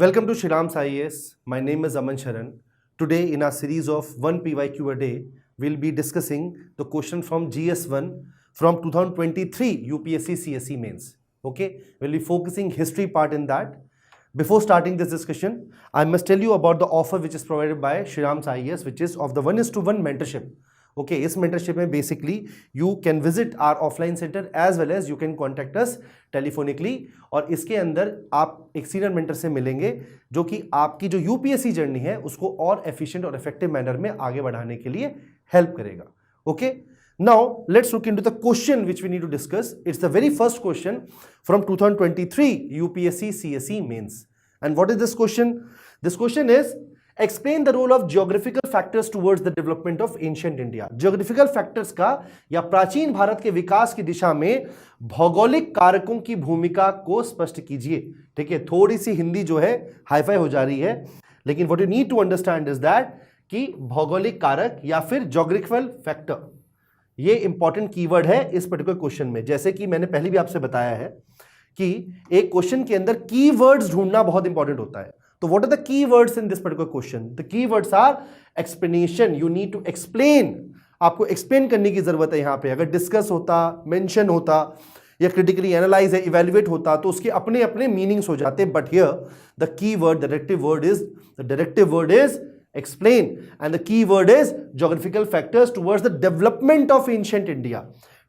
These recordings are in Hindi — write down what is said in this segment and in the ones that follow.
Welcome to Shriram's IAS. My name is Aman Sharan. Today, in our series of 1 PYQ a day, we'll be discussing the question from GS1 from 2023 UPSC CSE mains. Okay, we'll be focusing history part in that. Before starting this discussion, I must tell you about the offer which is provided by Shriram's IAS, which is of the 1:1 mentorship. Okay, इस mentorship में basically you can visit our offline center as well as you can contact us telephonically और इसके अंदर आप एक सीनियर मेंटर से मिलेंगे जो कि आपकी जो यूपीएससी जर्नी है उसको और एफिशिएंट और इफेक्टिव मैनर में आगे बढ़ाने के लिए हेल्प करेगा. Okay, now let's look into the question which we need to discuss. It's the very first question from 2023 UPSC CSE mains. And what is this question? This question is, explain the role of geographical factors towards the development of ancient India. Geographical factors का या प्राचीन भारत के विकास की दिशा में भौगोलिक कारकों की भूमिका को स्पष्ट कीजिए. ठीक है, थोड़ी सी हिंदी जो है हाईफाई हो जा रही है, लेकिन what you need to understand is that कि भौगोलिक कारक या फिर geographical factor ये इंपॉर्टेंट कीवर्ड है इस पर्टिकुलर क्वेश्चन में. जैसे कि मैंने पहले भी आपसे बताया है कि एक क्वेश्चन के अंदर कीवर्ड्स ढूंढना बहुत इंपॉर्टेंट होता है. तो what are the keywords in this particular question? The keywords are explanation. You need to explain. आपको एक्सप्लेन करने की जरूरत है. यहां पे अगर डिस्कस होता, मेंशन होता या क्रिटिकली एनालाइज है, इवैल्यूएट होता तो उसके अपने अपने मीनिंग्स हो जाते. But here the keyword, the directive word is explain, and the key word is geographical factors towards the development of ancient India.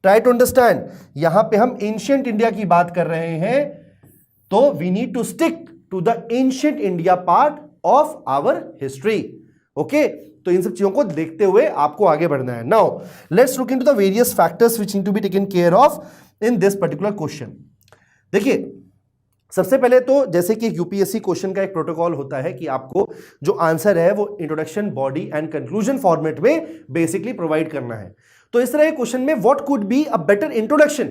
Try to understand. यहां पे हम ancient India की बात कर रहे हैं तो we need to stick to the ancient India part of our history. Okay, तो इन सब चीजों को देखते हुए आपको आगे बढ़ना है. Now let's look into the various factors which need to be taken care of in this particular question. देखिए, सबसे पहले तो जैसे कि यूपीएससी क्वेश्चन का एक प्रोटोकॉल होता है कि आपको जो आंसर है वो introduction, body and conclusion format में बेसिकली प्रोवाइड करना है. तो इस तरह के क्वेश्चन में what could be a better introduction,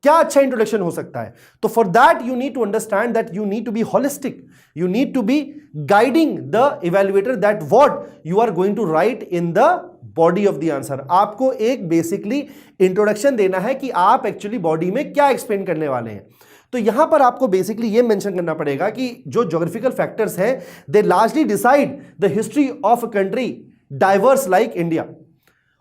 क्या अच्छा इंट्रोडक्शन हो सकता है? तो for that you need to understand that you need to be holistic. You need to be guiding the evaluator that what you are going to write in the body of the answer. आपको एक बेसिकली इंट्रोडक्शन देना है कि आप एक्चुअली बॉडी में क्या एक्सप्लेन करने वाले हैं. तो यहां पर आपको बेसिकली यह मेंशन करना पड़ेगा कि जो ज्योग्राफिकल फैक्टर्स हैं they largely decide the history of a country diverse like India.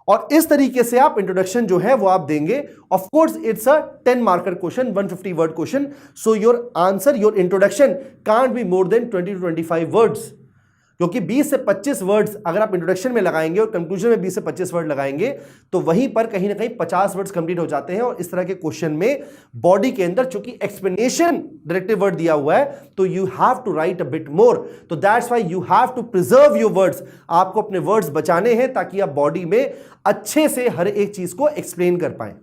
और इस तरीके से आप इंट्रोडक्शन जो है वो आप देंगे. Of course it's a 10 marker question, 150 word question. So your answer, your introduction can't be more than 20 to 25 words, क्योंकि 20 से 25 वर्ड्स अगर आप इंट्रोडक्शन में लगाएंगे और कंक्लूजन में 20 से 25 वर्ड लगाएंगे तो वहीं पर कहीं ना कहीं 50 वर्ड्स कंप्लीट हो जाते हैं. और इस तरह के क्वेश्चन में बॉडी के अंदर चूंकि एक्सप्लेनेशन डायरेक्टिव वर्ड दिया हुआ है तो you have to write a bit more. तो that's why you have to preserve your words. आपको अपने वर्ड्स बचाने हैं ताकि आप बॉडी में अच्छे से हर एक चीज को एक्सप्लेन कर पाए.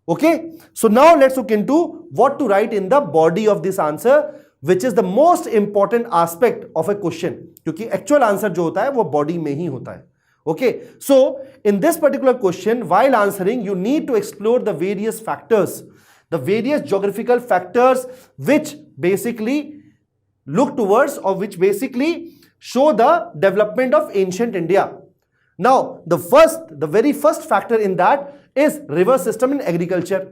Okay, so now let's look into what to write in the body of this answer, which is the most important aspect of a question, क्योंकि actual answer जो होता है वो body में ही होता है. Okay, so in this particular question, while answering, you need to explore the various factors, the various geographical factors which basically look towards or which basically show the development of ancient India. Now, the very first factor in that is river system in agriculture.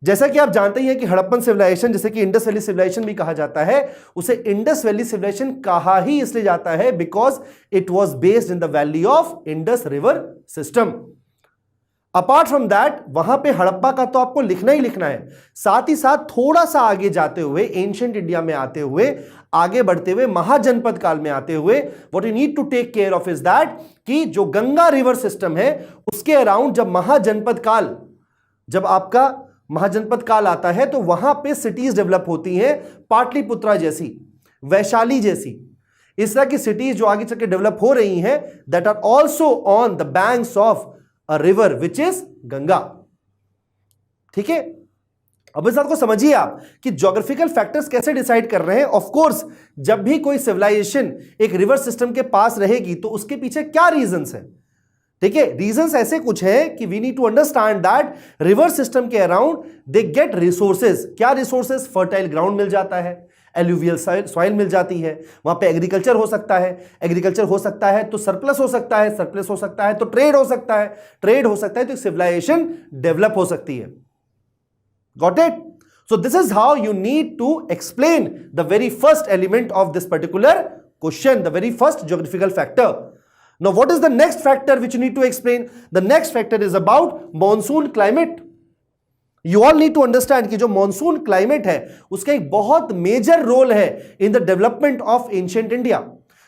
जैसा कि आप जानते ही हैं कि हड़प्पन सिविलाइजेशन, जैसे कि इंडस वैली सिविलाइजेशन भी कहा जाता है, उसे इंडस वैली सिविलाइजेशन कहा ही इसलिए जाता है because it was based in the valley of Indus river system. Apart from that वहां पे हड़प्पा का तो आपको लिखना ही लिखना है. साथ ही साथ थोड़ा सा आगे जाते हुए, एंशिएंट इंडिया में आते हुए, आगे बढ़ते हुए, महाजनपद काल में आते हुए, what you need to take care of is that कि जो गंगा रिवर सिस्टम है उसके अराउंड जब महाजनपद काल, जब आपका महाजनपद काल आता है तो वहां पे सिटीज डेवलप होती हैं, पाटलिपुत्रा जैसी, वैशाली जैसी, इस तरह की सिटीज जो आगे चल के डेवलप हो रही हैं, that are also on the banks of a river which is Ganga. ठीक है, अब इस बात को समझिए आप कि ज्योग्राफिकल फैक्टर्स कैसे डिसाइड कर रहे हैं. ऑफ कोर्स जब भी कोई सिविलाइजेशन एक रिवर सिस्टम के पास रहेगी तो उसके पीछे क्या रीजंस है. ठीक है, रीजंस ऐसे कुछ है कि we need to understand that river system के अराउंड दे गेट रिसोर्सेज. क्या रिसोर्सेज? फर्टाइल ग्राउंड मिल जाता है, एलुवियल सॉइल मिल जाती है, वहां पे एग्रीकल्चर हो सकता है, एग्रीकल्चर हो सकता है तो सरप्लस हो सकता है, सरप्लस हो सकता है तो ट्रेड हो सकता है, ट्रेड हो सकता है तो सिविलाइजेशन डेवलप हो सकती है. Got it? So this is how you need to explain the very first element of this particular question, the very first geographical factor. Now what is the next factor which you need to explain? The next factor is about monsoon climate. You all need to understand कि जो monsoon climate है उसका एक बहुत major role है in the development of ancient India.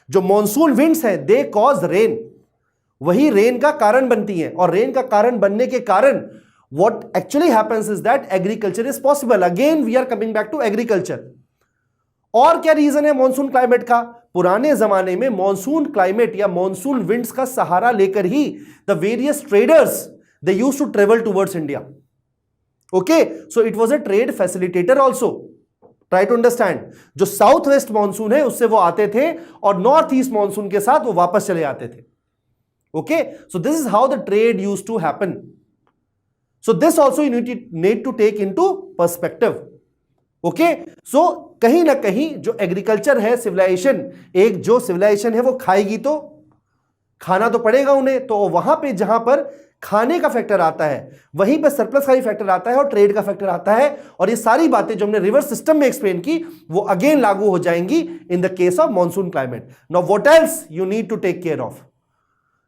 जो monsoon winds हैं they cause rain. वही rain का कारण बनती हैं और rain का कारण बनने के कारण what actually happens is that agriculture is possible. Again we are coming back to agriculture. और क्या रीजन है मॉनसून क्लाइमेट का? पुराने जमाने में मॉनसून क्लाइमेट या मॉनसून विंड्स का सहारा लेकर ही the various traders they used to travel towards India. Okay, so it was a trade facilitator also. Try to understand. जो साउथ वेस्ट मॉनसून है उससे वो आते थे और नॉर्थ ईस्ट मॉनसून के साथ वो वापस चले आते थे. Okay, so this is how the trade used to happen. So this also you need to take into perspective. Okay, so कहीं ना कहीं जो एग्रीकल्चर है, सिविलाइजेशन, एक जो सिविलाइजेशन है वो खाएगी तो खाना तो पड़ेगा उन्हें, तो वहां पे जहां पर खाने का फैक्टर आता है वहीं पे सरप्लस का भी फैक्टर आता है और ट्रेड का फैक्टर आता है. और ये सारी बातें जो हमने रिवर्स सिस्टम में एक्सप्लेन की वो अगेन लागू हो जाएंगी in the case of monsoon climate. Now what else you need to take care of?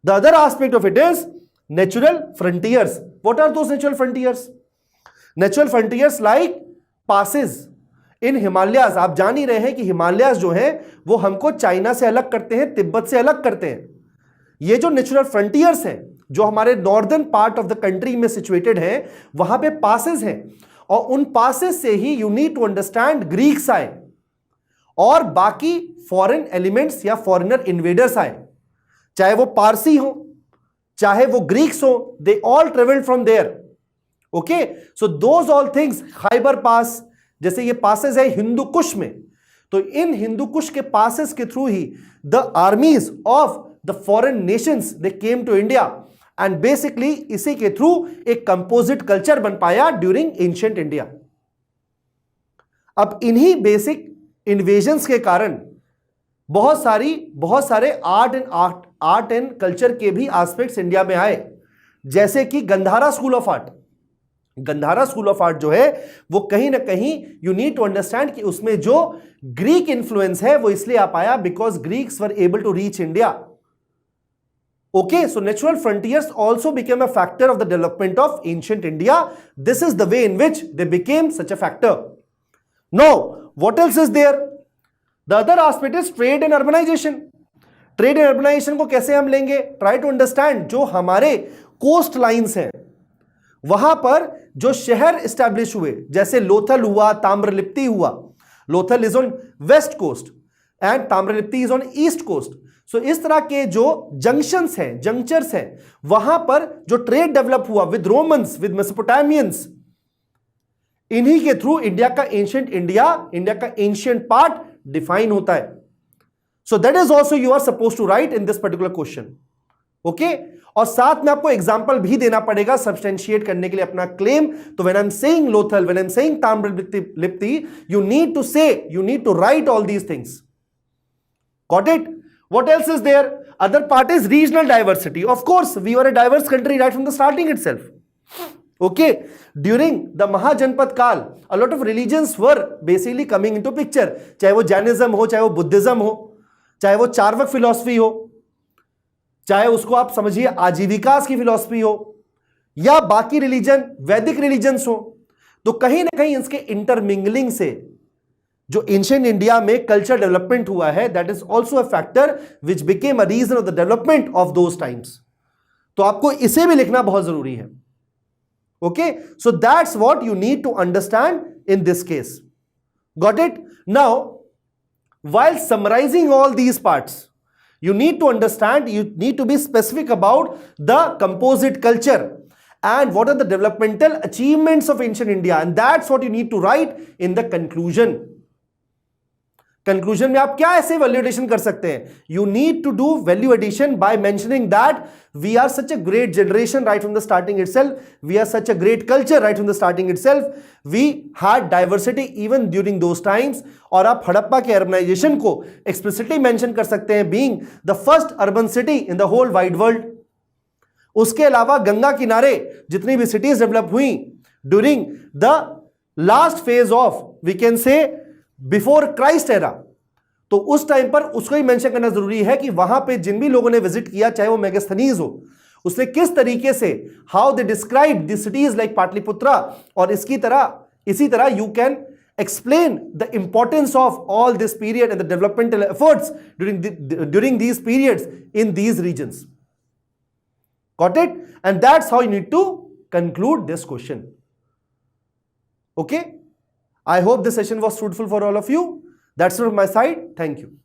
The other aspect of it is natural frontiers. What are those natural frontiers? Natural frontiers like passes in Himalayas. आप जान ही रहे हैं कि हिमालयाज जो हैं वो हमको चाइना से अलग करते हैं, तिब्बत से अलग करते हैं. ये जो नेचुरल फ्रंटियर्स हैं जो हमारे northern part of the country में सिचुएटेड हैं, वहां पे पासेस हैं और उन पासेस से ही you need to understand Greeks आए और बाकी फॉरेन एलिमेंट्स या फॉरेनर इन्वेडर्स आए, चाहे वो पारसी हो चाहे वो ग्रीक्स हो, they all travelled from there. Okay, so those all things, Khyber pass जैसे ये पासेस है हिंदू कुश में, तो इन हिंदू कुश के पासेस के थ्रू ही the armies of the foreign nations they came to India and basically इसी के थ्रू एक कंपोजिट कल्चर बन पाया ड्यूरिंग एंशिएंट इंडिया. अब इन्हीं बेसिक इन्वेजन्स के कारण बहुत सारे आर्ट एंड कल्चर के भी एस्पेक्ट्स इंडिया में आए, जैसे कि Gandhara school of art. Gandhara school of art जो है वो कहीं ना कहीं यू नीड टू अंडरस्टैंड कि उसमें जो ग्रीक इन्फ्लुएंस है वो इसलिए आ पाया because Greeks were able to reach India. Okay, so natural frontiers also became a factor of the development of ancient India. This is the way in which they became such a factor. Now what else is there? The other aspect is trade and urbanization. Trade and urbanization को कैसे हम लेंगे? Try to understand. जो हमारे कोस्ट लाइंस हैं वहां पर जो शहर एस्टैब्लिश हुए, जैसे लोथल हुआ, ताम्रलिप्ति हुआ. Lothal is on west coast and Tamralipti is on east coast. So इस तरह के जो जंक्शंस हैं, जंक्चर्स हैं, वहां पर जो ट्रेड डेवलप हुआ विद रोमन्स, विद मेसोपोटामियंस, इन्हीं के थ्रू इंडिया का एंशिएंट इंडिया का एंशिएंट पार्ट डिफाइन होता है. So that is also you are suppose to write in this particular question. Okay, और साथ में आपको एग्जाम्पल भी देना पड़ेगा सब्सटेंशिएट करने के लिए अपना क्लेम. तो when I am saying Lothal, when I am saying Tamralipti, you need to write all these things. Got it? What else is there? Other part is regional diversity. Of course we are a diverse country right from the starting itself. Okay, during the Mahajanpad Kal, a lot of religions were basically coming into picture. चाहे वो जैनिज्म हो, चाहे वो बुद्धिज्म हो, चाहे वो चार्वक फिलॉसफी हो, चाहे उसको आप समझिए आजीविकास की फिलॉसफी हो, या बाकी रिलीजन वैदिक रिलीजन्स हो, तो कहीं ना कहीं इसके इंटरमिंगलिंग से जो एंशिएंट इंडिया में कल्चर डेवलपमेंट हुआ है, that is also a factor which became a reason of the development of those times. तो आपको इसे भी लिखना बहुत जरूरी है. Okay, so that's what you need to understand in this case. Got it? Now, while summarizing all these parts, you need to understand, you need to be specific about the composite culture and what are the developmental achievements of ancient India, and that's what you need to write in the conclusion. Conclusion में आप क्या ऐसे वैल्यू एडिशन कर सकते हैं? You need to do value addition by mentioning that we are such a great generation right from the starting itself, we are such a great culture right from the starting itself, we had diversity even during those times. और आप हड़प्पा के अर्बनाइजेशन को एक्सप्लिसिटली मेंशन कर सकते हैं being the first urban city in the whole wide world. उसके अलावा गंगा किनारे जितनी भी सिटीज डेवलप हुई during the last phase of we can say before Christ era, तो उस टाइम पर उसको ही मेंशन करना जरूरी है कि वहां पे जिन भी लोगों ने विजिट किया, चाहे वो मेगास्थनीज हो, उसने किस तरीके से how they describe the cities like Pataliputra, और इसी तरह you can explain the importance of all this period and the developmental efforts during these periods in these regions. Got it? And that's how you need to conclude this question. Okay? I hope this session was fruitful for all of you. That's it from my side. Thank you.